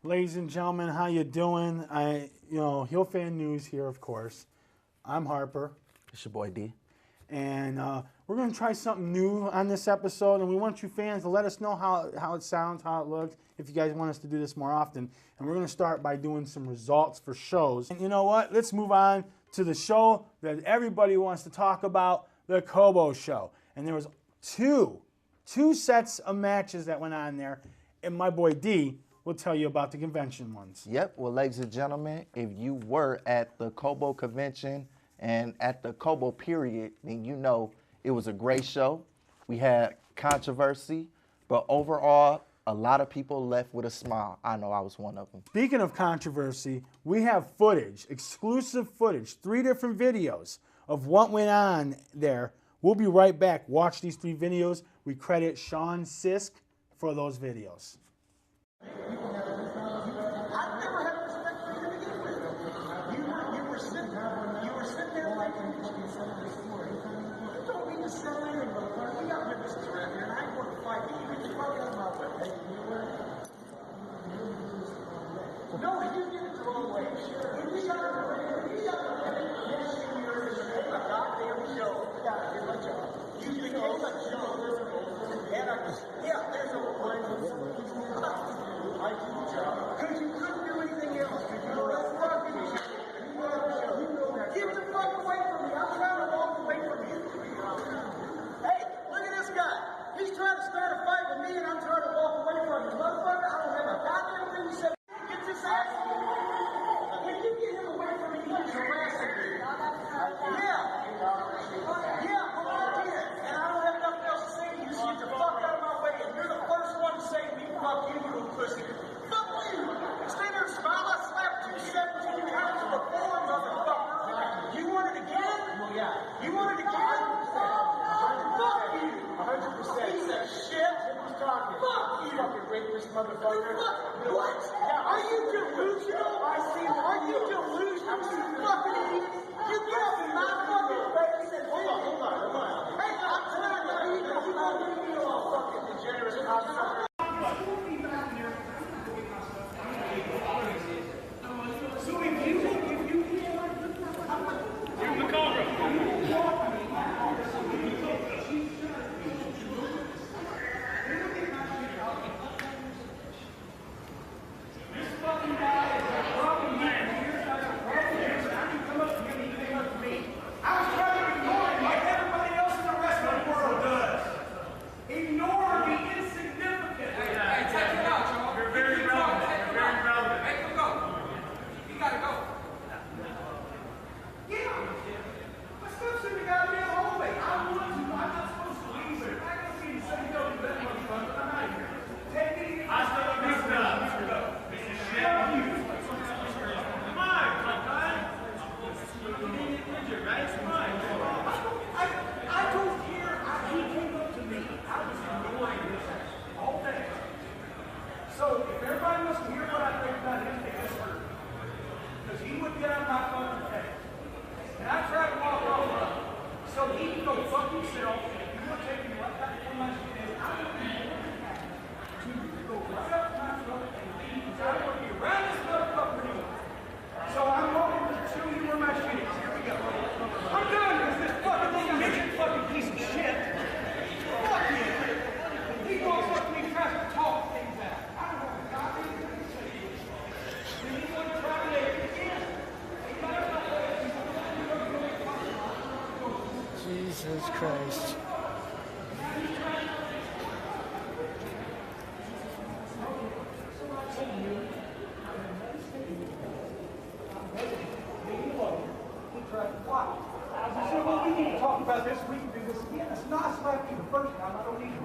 Ladies and gentlemen, how you doing? Heel Fan News here, of course. I'm Harper. It's your boy D. And we're going to try something new on this episode, and we want you fans to let us know how it sounds, how it looks, if you guys want us to do this more often. And we're going to start by doing some results for shows. And you know what? Let's move on to the show that everybody wants to talk about, the Cobo show. And there was two sets of matches that went on there, and my boy D will tell you about the convention ones. Yep. Well, ladies and gentlemen, if you were at the Cobo convention and at the Cobo period, then you know it was a great show. We had controversy, but overall, a lot of people left with a smile. I know I was one of them. Speaking of controversy, we have footage, exclusive footage, 3 different videos of what went on there. We'll be right back. Watch these 3 videos. We credit Sean Sisk for those videos. I've never had respect for you to begin with. You were sitting there like you don't need to sell anything, motherfucker. We got witnesses around here, and I ain't going to fight you. You can fuck out of my way. No, you did it the wrong way. When you got a goddamn show. You became a show. Yeah, there's a because you couldn't do anything else. Get the fuck away from me. I'm trying to walk away from you. Hey, look at this guy. He's trying to start a fight with me, and I'm trying to walk away from you. Motherfucker, I don't have a goddamn thing to say. Get this ass. When you get him away from me, he's harassing me. Yeah, well, I did. And I don't have nothing else to say to you, so get the fuck out of my way. And you're the first one to say to me, fuck you, you little pussy. Fuck you. Stay there and smile. I slapped you 17 times before, motherfucker. You want it again? You want it again? Fuck you. 100%. Piece of shit. Fuck you. Fucking rapist motherfucker. What? Are you delusional? Are you delusional? You fucking idiot. You get up in my fucking face and hold on. Hey, I'm telling you, you don't leave me alone, fucking degenerate cocksucker. I It's not slapped you the first time, I don't need you.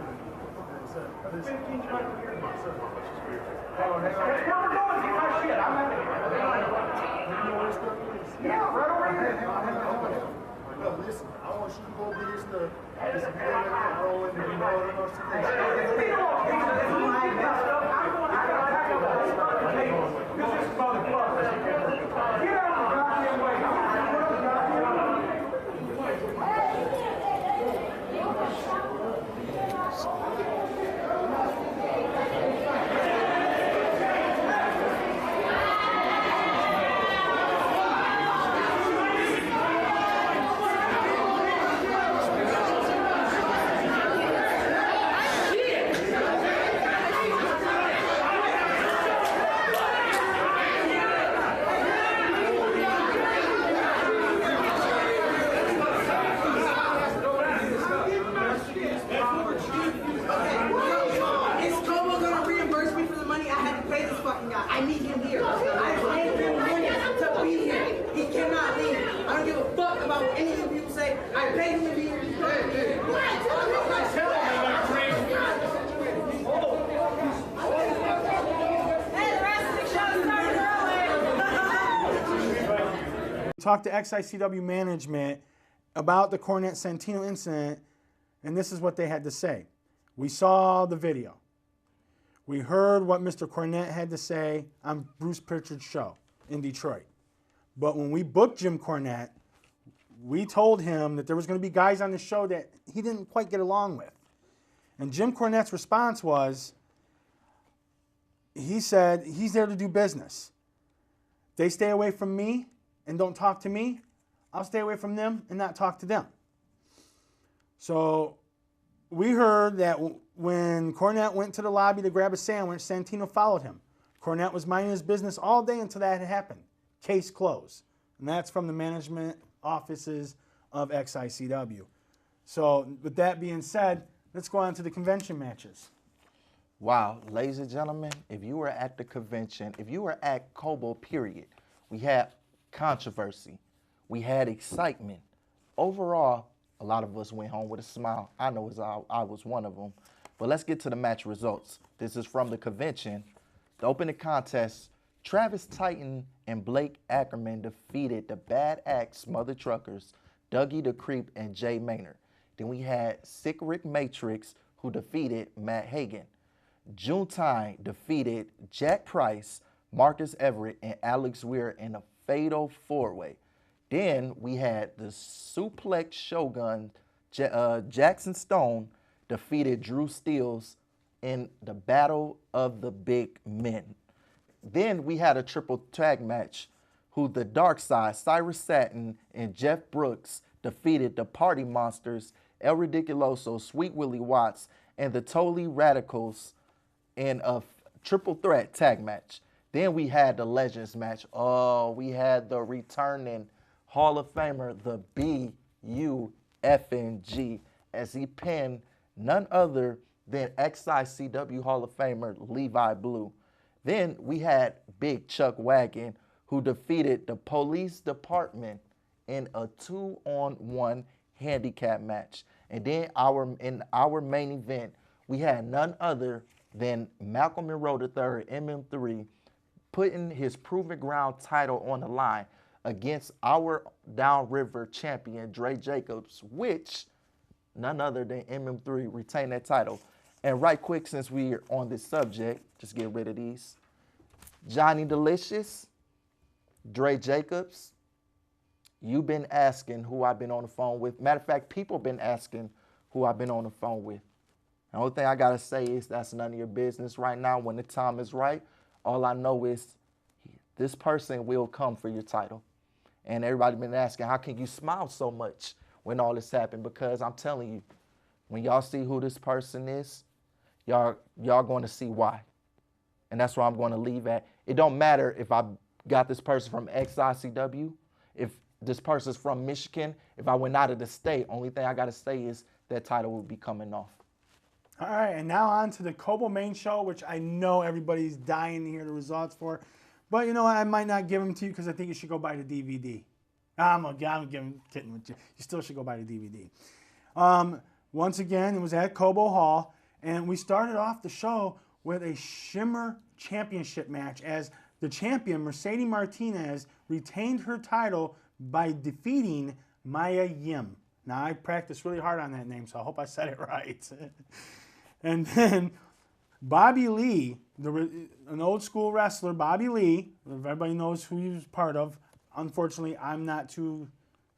The 15 right here. Hang on. Let's go, we're going, get my shit. I'm out of here. Yeah, right over here. No, listen, I want you to go get his stuff. Listen, you don't have to roll in and you know what I'm I need him here. I paid him money to be here. He cannot leave. I don't give a fuck about what any of you say. I paid him to be here. Talked to XICW management about the Cornette Santino incident, and this is what they had to say. We saw the video. We heard what Mr. Cornette had to say on Bruce Pritchard's show in Detroit. But when we booked Jim Cornette, we told him that there was going to be guys on the show that he didn't quite get along with. And Jim Cornette's response was, he said he's there to do business. They stay away from me and don't talk to me, I'll stay away from them and not talk to them. So we heard that when Cornette went to the lobby to grab a sandwich, Santino followed him. Cornette was minding his business all day until that had happened. Case closed. And that's from the management offices of XICW. So with that being said, let's go on to the convention matches. Wow, ladies and gentlemen, if you were at the convention, if you were at COBO, period, we had controversy. We had excitement. Overall, a lot of us went home with a smile. I know I was one of them. But let's get to the match results. This is from the convention. The opening contest, Travis Titan and Blake Ackerman defeated the Bad Axe Mother Truckers, Dougie the Creep, and Jay Maynard. Then we had Sick Rick Matrix, who defeated Matt Hagan. Junetime defeated Jack Price, Marcus Everett, and Alex Weir in a fatal four-way. Then we had the Suplex Shogun, Jackson Stone, defeated Drew Steels in the Battle of the Big Men. Then we had a triple tag match, who the Dark Side, Cyrus Satin, and Jeff Brooks defeated the Party Monsters, El Ridiculoso, Sweet Willie Watts, and the Totally Radicals in a triple threat tag match. Then we had the Legends match. Oh, we had the returning Hall of Famer, the BUFNG, as he pinned none other than XICW Hall of Famer Levi Blue. Then we had Big Chuck Wagon, who defeated the Police Department in a 2-on-1 handicap match. And then in our main event, we had none other than Malcolm Monroe III, MM3, putting his Proven Ground title on the line against our downriver champion, Dre Jacobs, which none other than MM3 retained that title. And right quick, since we're on this subject, just get rid of these. Johnny Delicious, Dre Jacobs, you've been asking who I've been on the phone with. Matter of fact, people been asking who I've been on the phone with. The only thing I gotta say is that's none of your business right now. When the time is right, all I know is this person will come for your title. And everybody been asking, how can you smile so much when all this happened? Because I'm telling you, when y'all see who this person is, y'all going to see why. And that's where I'm going to leave at. It don't matter if I got this person from XICW, if this person's from Michigan, if I went out of the state, only thing I got to say is that title will be coming off. All right, and now on to the COBO main show, which I know everybody's dying to hear the results for. But you know what? I might not give them to you because I think you should go buy the DVD. I'm kidding with you. You still should go buy the DVD. Once again, it was at Cobo Hall, and we started off the show with a Shimmer Championship match as the champion, Mercedes Martinez, retained her title by defeating Maya Yim. Now, I practiced really hard on that name, so I hope I said it right. And then Bobby Lee, an old school wrestler, Bobby Lee, everybody knows who he was part of. Unfortunately, I'm not too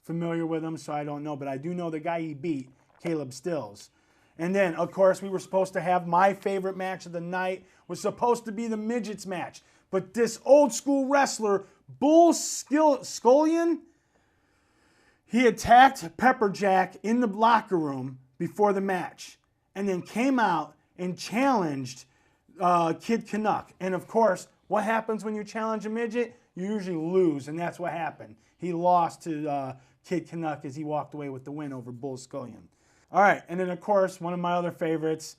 familiar with him, so I don't know, but I do know the guy he beat, Caleb Stills. And then, of course, we were supposed to have my favorite match of the night, was supposed to be the midgets match. But this old school wrestler, Bull Scullion, he attacked Pepperjack in the locker room before the match and then came out and challenged Kid Canuck. And of course, what happens when you challenge a midget? You usually lose, and that's what happened. He lost to Kid Canuck as he walked away with the win over Bull Scullion. All right, and then of course, one of my other favorites,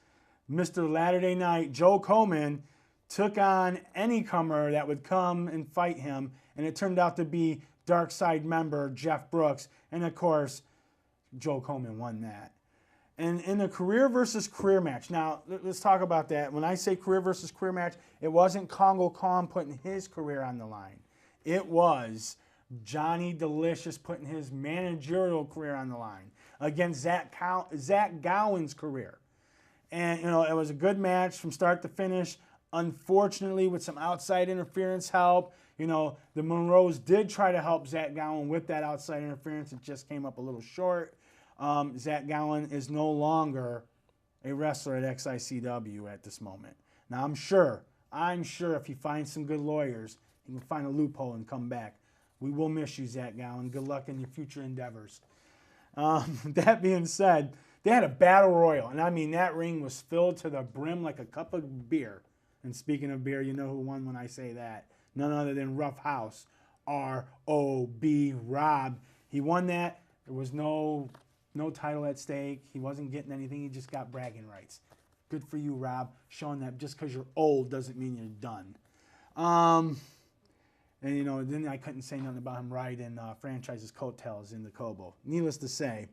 Mr. Latter-day Night, Joe Coleman, took on any comer that would come and fight him, and it turned out to be Dark Side member Jeff Brooks, and of course, Joe Coleman won that. And in a career versus career match, now let's talk about that. When I say career versus career match, it wasn't Congo Kong putting his career on the line. It was Johnny Delicious putting his managerial career on the line against Zach Gowen's career. And, you know, it was a good match from start to finish. Unfortunately, with some outside interference help, you know, the Monroes did try to help Zach Gowen with that outside interference. It just came up a little short. Zach Gowen is no longer a wrestler at XICW at this moment. Now, I'm sure if he finds some good lawyers, he can find a loophole and come back. We will miss you, Zach Gowen. Good luck in your future endeavors. That being said, they had a battle royal, and I mean, that ring was filled to the brim like a cup of beer. And speaking of beer, you know who won when I say that. None other than Rough House, R.O.B. Rob. He won that. There was no title at stake. He wasn't getting anything. He just got bragging rights. Good for you, Rob. Showing that just because you're old doesn't mean you're done. And, you know, then I couldn't say nothing about him riding franchise's coattails in the Cobo. Needless to say.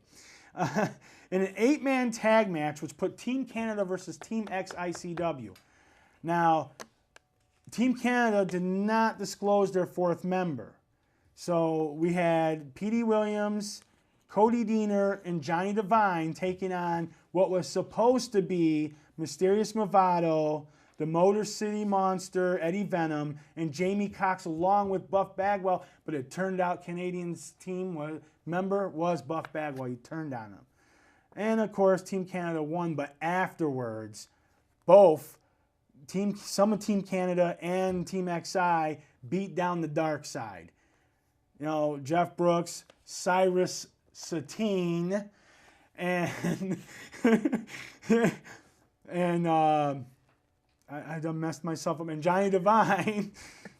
In an 8-man tag match, which put Team Canada versus Team XICW. Now, Team Canada did not disclose their 4th member. So we had P.D. Williams, Cody Deaner, and Johnny Devine taking on what was supposed to be Mysterious Movado, the Motor City Monster, Eddie Venom, and Jamie Cox along with Buff Bagwell, but it turned out Canadian's team member was Buff Bagwell. He turned on him. And of course, Team Canada won, but afterwards, some of Team Canada and Team XI beat down the Dark Side. You know, Jeff Brooks, Cyrus Satine, and I done messed myself up. And Johnny Devine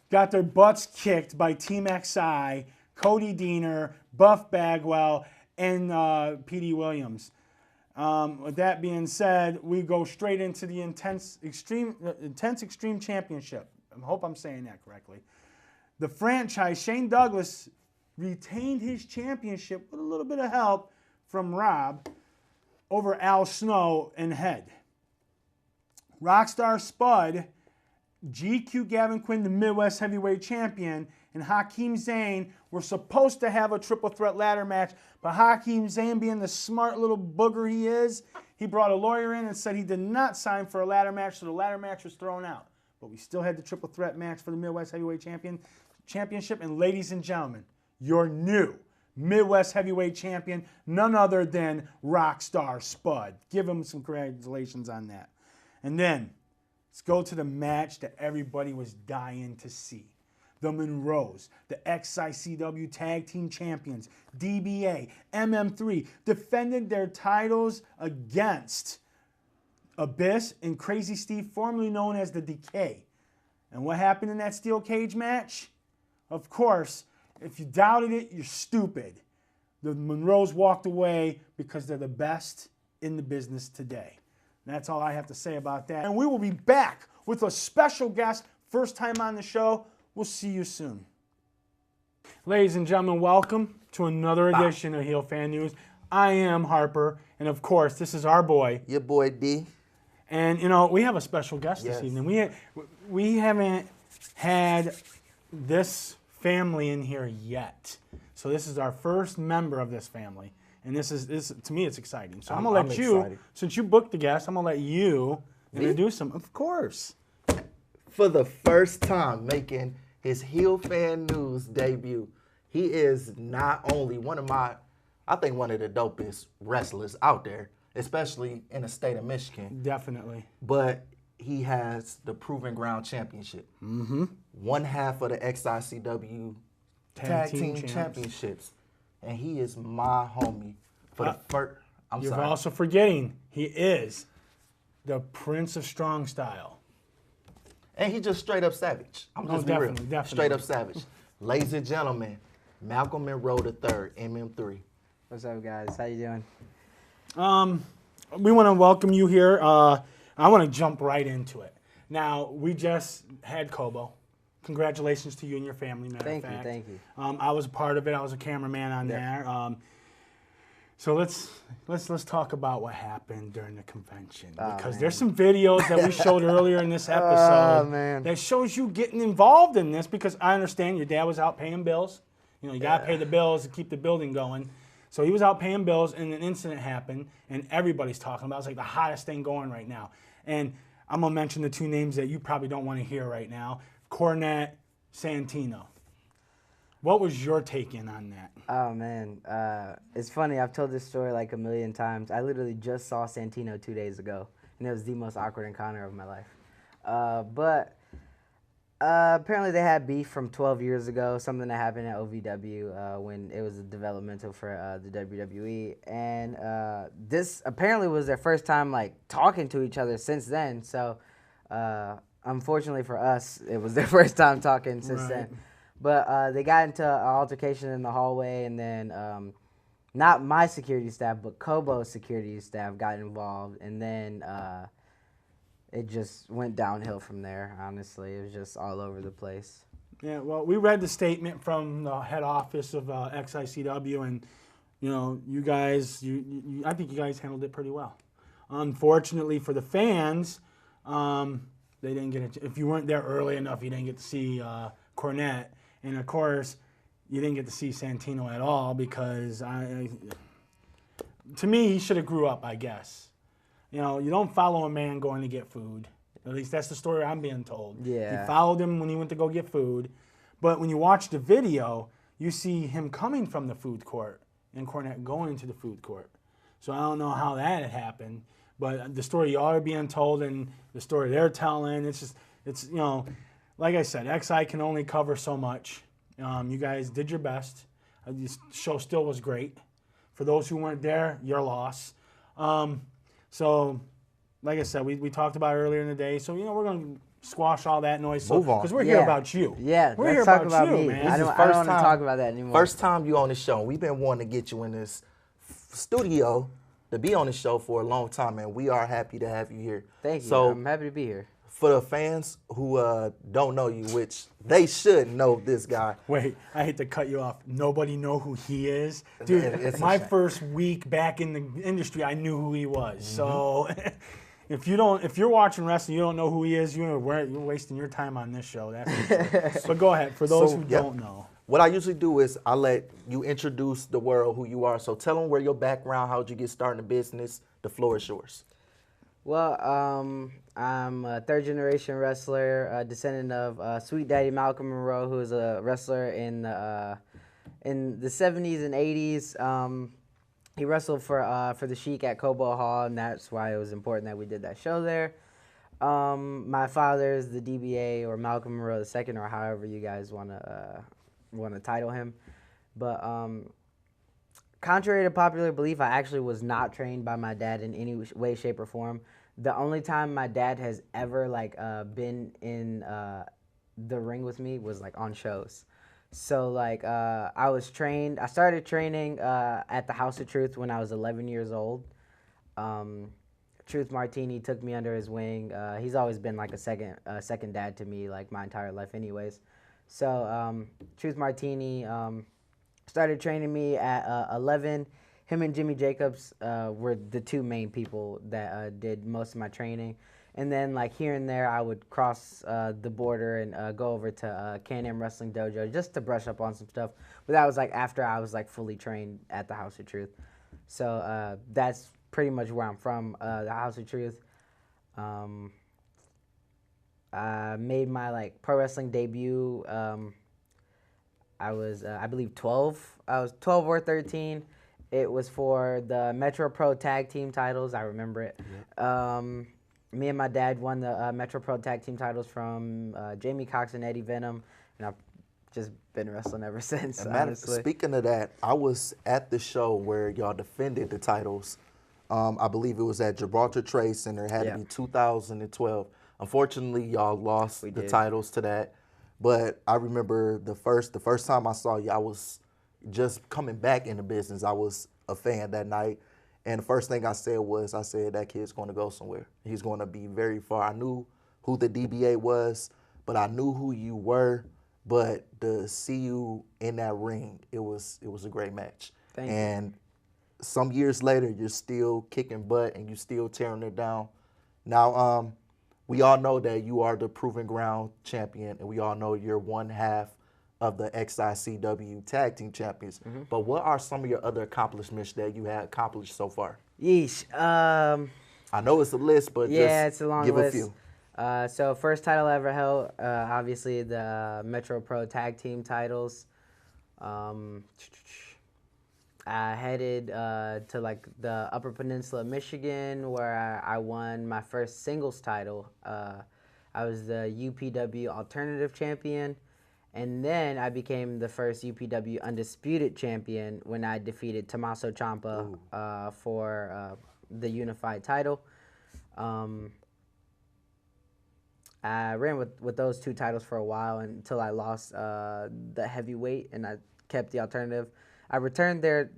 got their butts kicked by Team XI, Cody Deaner, Buff Bagwell, and P.D. Williams. With that being said, we go straight into the Intense Extreme Championship. I hope I'm saying that correctly. The franchise, Shane Douglas, retained his championship with a little bit of help from Rob over Al Snow and Head. Rockstar Spud, GQ Gavin Quinn, the Midwest Heavyweight Champion, and Hakeem Zayn were supposed to have a triple threat ladder match, but Hakeem Zayn, being the smart little booger he is, he brought a lawyer in and said he did not sign for a ladder match, so the ladder match was thrown out. But we still had the triple threat match for the Midwest Heavyweight Championship, and ladies and gentlemen, your new Midwest Heavyweight Champion, none other than Rockstar Spud. Give him some congratulations on that. And then, let's go to the match that everybody was dying to see. The Monroes, the XICW Tag Team Champions, DBA, MM3, defended their titles against Abyss and Crazy Steve, formerly known as the Decay. And what happened in that steel cage match? Of course, if you doubted it, you're stupid. The Monroes walked away because they're the best in the business today. And that's all I have to say about that. And we will be back with a special guest, first time on the show. We'll see you soon. Ladies and gentlemen, welcome to another edition of Heel Fan News. I am Harper, And of course, this is our boy. Your boy D. And we have a special guest this evening. We haven't had this family in here yet. So this is our first member of this family. And this to me, it's exciting. So I'm gonna let you, excited. Since you booked the guest, I'm gonna let you introduce him. Of course. For the first time making his Heel Fan News debut, he is not only one of the dopest wrestlers out there, especially in the state of Michigan. Definitely. But he has the Proven Ground Championship. Mm-hmm. One half of the XICW Tag Team Championships. And he is my homie for the first. You're also forgetting he is the Prince of Strong Style. And he just straight up savage. I'm just being real. Definitely. Straight up savage. Ladies and gentlemen, Malcolm Monroe III, MM3. What's up, guys? How you doing? We want to welcome you here. I want to jump right into it. Now, we just had Cobo. Congratulations to you and your family, Thank you. I was a part of it. I was a cameraman on there. So let's talk about what happened during the convention, because there's some videos that we showed earlier in this episode that shows you getting involved in this, because I understand your dad was out paying bills. You got to pay the bills to keep the building going. So he was out paying bills, and an incident happened, and everybody's talking about it. It's like the hottest thing going right now. And I'm going to mention the two names that you probably don't want to hear right now. Cornette, Santino. What was your take in on that? Oh, man. It's funny. I've told this story like a million times. I literally just saw Santino 2 days ago, and it was the most awkward encounter of my life. But apparently they had beef from 12 years ago, something that happened at OVW when it was developmental for the WWE. And this apparently was their first time like talking to each other since then. So unfortunately for us, it was their first time talking since then. But they got into an altercation in the hallway, and then not my security staff, but Cobo's security staff got involved, and then it just went downhill from there, honestly. It was just all over the place. Yeah, well, we read the statement from the head office of XICW, and, you guys, I think you guys handled it pretty well. Unfortunately for the fans, they didn't get it. If you weren't there early enough, you didn't get to see Cornette. And, of course, you didn't get to see Santino at all, because, to me, he should have grew up, I guess. You don't follow a man going to get food. At least that's the story I'm being told. Yeah. You followed him when he went to go get food. But when you watch the video, you see him coming from the food court and Cornette going to the food court. So I don't know how that had happened. But the story y'all are being told and the story they're telling, it's like I said, XI can only cover so much. You guys did your best. The show still was great. For those who weren't there, your loss. So, like I said, we talked about it earlier in the day. So, we're going to squash all that noise. Move on. Because we're here about you. Yeah, we're here talk about you, me. man. I don't want to talk about that anymore. First time you on the show. We've been wanting to get you in this studio to be on the show for a long time, and we are happy to have you here. Thank you. So, I'm happy to be here. For the fans who don't know you, which they should know this guy. Wait, I hate to cut you off. Nobody know who he is? Dude, my first week back in the industry, I knew who he was. Mm-hmm. So if you're watching wrestling, you don't know who he is, you're wasting your time on this show. That's for sure. But go ahead, for those who don't know. What I usually do is I let you introduce the world who you are. So tell them where your background, how'd you get started in the business. The floor is yours. Well, I'm a third-generation wrestler, descendant of Sweet Daddy Malcolm Monroe, who was a wrestler in the 70s and 80s. He wrestled for the Sheik at Cobo Hall, and that's why it was important that we did that show there. My father is the DBA, or Malcolm Monroe II, or however you guys want to title him. But contrary to popular belief, I actually was not trained by my dad in any way, shape, or form. The only time my dad has ever been in the ring with me was on shows. So I started training at the House of Truth when I was 11 years old. Truth Martini took me under his wing. He's always been a second dad to me my entire life anyways. So Truth Martini started training me at 11. him and Jimmy Jacobs were the two main people that did most of my training. And then, like, here and there, I would cross the border and go over to Can-Am Wrestling Dojo just to brush up on some stuff. But that was, like, after I was, like, fully trained at the House of Truth. So that's pretty much where I'm from, the House of Truth. I made my, like, pro wrestling debut. I was, I believe, 12. I was 12 or 13. It was for the Metro Pro Tag Team titles. I remember it. Yep. Me and my dad won the Metro Pro Tag Team titles from Jamie Cox and Eddie Venom, and I've just been wrestling ever since, honestly. Speaking of that, I was at the show where y'all defended the titles. I believe it was at Gibraltar Trade Center. It had to be 2012. Unfortunately, y'all lost the titles to that. But I remember the first time I saw you, I was just coming back in the business. I was a fan that night. And the first thing I said was, that kid's going to go somewhere. He's going to be very far. I knew who the DBA was, but I knew who you were. But to see you in that ring, it was a great match. Thank you. And some years later, you're still kicking butt and you're still tearing it down. Now, we all know that you are the Proven Ground champion, and we all know you're one half of the XICW Tag Team Champions. Mm-hmm. But what are some of your other accomplishments that you have accomplished so far? Yeesh. I know it's a list, but it's a long give list. A few. So first title I ever held, obviously the Metro Pro Tag Team titles. I headed to like the Upper Peninsula of Michigan, where I won my first singles title. I was the UPW Alternative Champion. And then I became the first UPW Undisputed Champion when I defeated Tommaso Ciampa for the unified title. I ran with those two titles for a while until I lost the heavyweight, and I kept the alternative. I returned there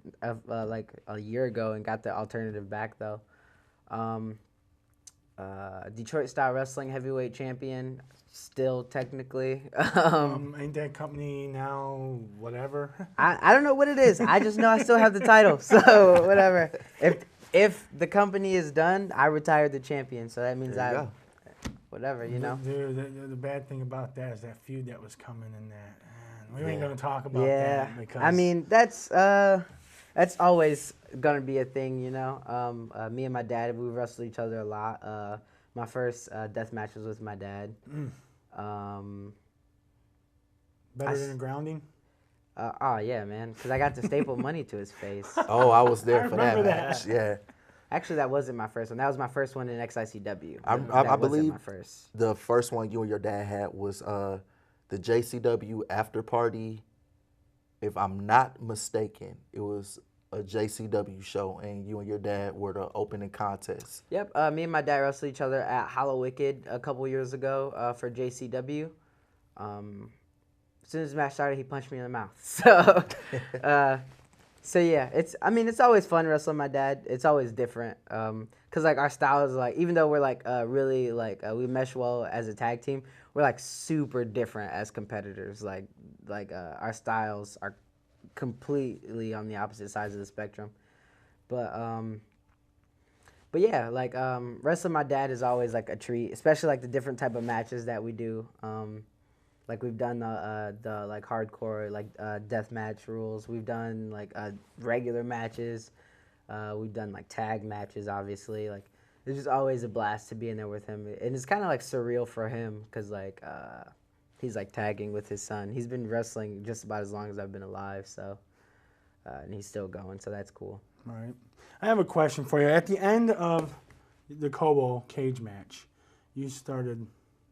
like a year ago and got the alternative back, though. Detroit Style Wrestling Heavyweight Champion, still technically. Ain't that company now whatever? I don't know what it is. I just know I still have the title, so whatever. If the company is done, I retired the champion, so that means whatever, you know. The bad thing about that is that feud that was coming in that. We ain't gonna talk about that. Yeah, because I mean that's always gonna be a thing, you know. Me and my dad, we wrestled each other a lot. My first death match was with my dad. Better than a grounding? Oh yeah, man, because I got to staple money to his face. Oh, I was there for that remember match. Yeah. Actually, that wasn't my first one. That was my first one in XICW. I believe my first. The first one you and your dad had was the JCW after party. If I'm not mistaken, it was a JCW show, and you and your dad were the opening contest. Yep. Me and my dad wrestled each other at Hollow Wicked a couple years ago for JCW. As soon as the match started, he punched me in the mouth. So yeah, it's always fun wrestling my dad. It's always different. Cause like our styles, like even though we're like really like we mesh well as a tag team, we're like super different as competitors. Like our styles are completely on the opposite sides of the spectrum. But yeah, like wrestling my dad is always like a treat, especially like the different type of matches that we do. Like we've done the like hardcore like death match rules. We've done like regular matches. We've done like tag matches. Obviously, like it's just always a blast to be in there with him, and it's kind of like surreal for him because like he's like tagging with his son. He's been wrestling just about as long as I've been alive, so and he's still going, so that's cool. All right, I have a question for you. At the end of the Cobo cage match, you started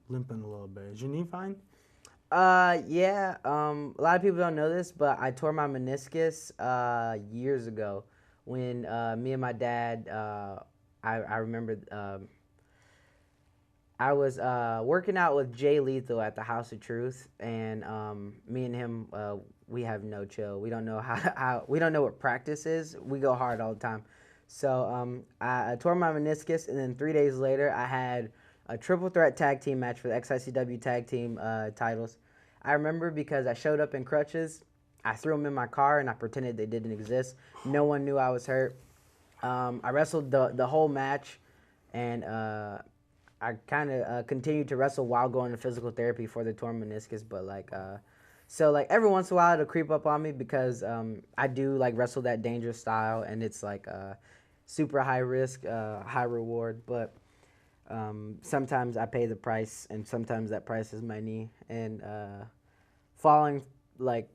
limping a little bit. Is your knee fine? Yeah. A lot of people don't know this, but I tore my meniscus years ago when me and my dad. I remember I was working out with Jay Lethal at the House of Truth, and me and him we have no chill. We don't know how we don't know what practice is. We go hard all the time. So I tore my meniscus, and then 3 days later I had a triple threat tag team match for the XICW tag team titles. I remember because I showed up in crutches, I threw them in my car and I pretended they didn't exist. No one knew I was hurt. I wrestled the whole match, and I kind of continued to wrestle while going to physical therapy for the torn meniscus. But so every once in a while it'll creep up on me because I do wrestle that dangerous style, and it's super high risk, high reward. But sometimes I pay the price, and sometimes that price is my knee. And falling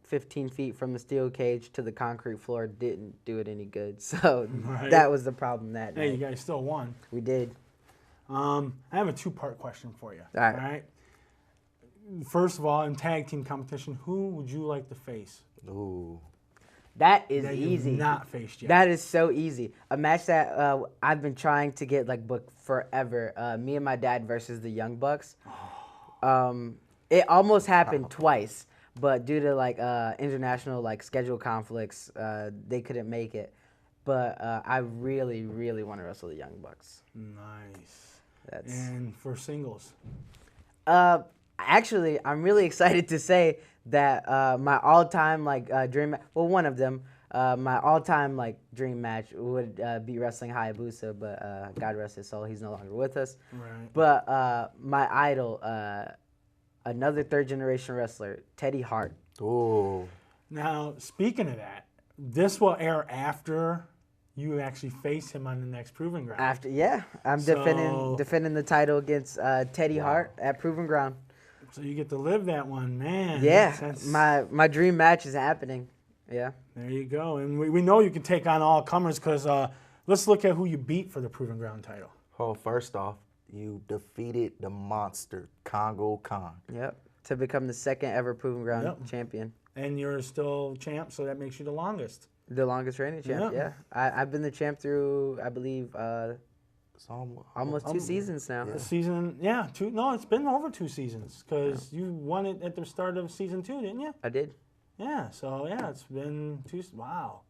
15 feet from the steel cage to the concrete floor didn't do it any good. So that was the problem that night. You guys still won. We did. I have a two-part question for you. All right. First of all, in tag team competition, who would you like to face? Ooh. That is That easy. you've not faced yet. That is so easy. A match that I've been trying to get booked forever. Me and my dad versus the Young Bucks. It almost happened twice, but due to international schedule conflicts, they couldn't make it. But I really, really want to wrestle the Young Bucks. Nice. That's And for singles? Actually, I'm really excited to say that my all-time dream, well, one of them, my all-time dream match would be wrestling Hayabusa, but God rest his soul, he's no longer with us. Right. But my idol, another third-generation wrestler, Teddy Hart. Ooh. Now, speaking of that, this will air after you actually face him on the next Proving Ground. I'm defending the title against Teddy Hart at Proving Ground. So you get to live that one, man. Yeah, That's- my dream match is happening. Yeah. There you go. And we know you can take on all comers because let's look at who you beat for the Proving Ground title. Oh, first off, you defeated the monster, Congo Khan. Yep. To become the second ever Proving Ground Yep. champion. And you're still champ, so that makes you the longest. The longest reigning champ, Yeah. yeah. I've been the champ through, I believe, It's almost, almost 2 seasons now. The season, yeah, two. No, it's been over 2 seasons because you won it at the start of season 2, didn't you? I did. Yeah. So yeah, it's been 2. Wow.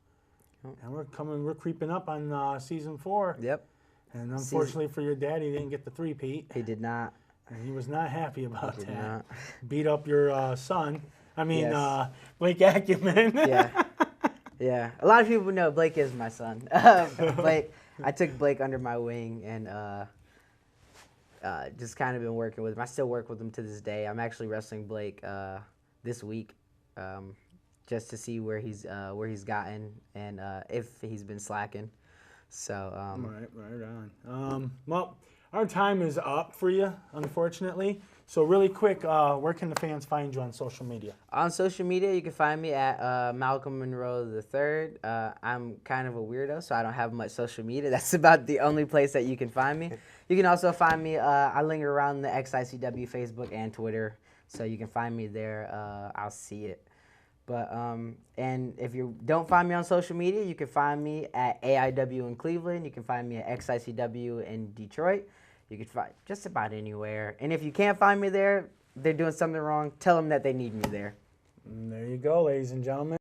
And we're creeping up on season 4. Yep. And unfortunately for your dad, he didn't get the 3-peat, He did not. and he was not happy about Did that. not. Beat up your son. I mean, Yes. Blake Acumen. Yeah. Yeah. A lot of people know Blake is my son. Blake, I took Blake under my wing and just kind of been working with him. I still work with him to this day. I'm actually wrestling Blake this week just to see where he's gotten and if he's been slacking. So Right on. Well, our time is up for you, unfortunately. So really quick, where can the fans find you on social media? on social media, you can find me at Malcolm Monroe III. I'm kind of a weirdo, so I don't have much social media. That's about the only place that you can find me. You can also find me, I linger around the XICW Facebook and Twitter, so you can find me there. I'll see it. But and if you don't find me on social media, you can find me at AIW in Cleveland. You can find me at XICW in Detroit. You can find just about anywhere. And if you can't find me there, they're doing something wrong. Tell them that they need me there. And there you go, ladies and gentlemen.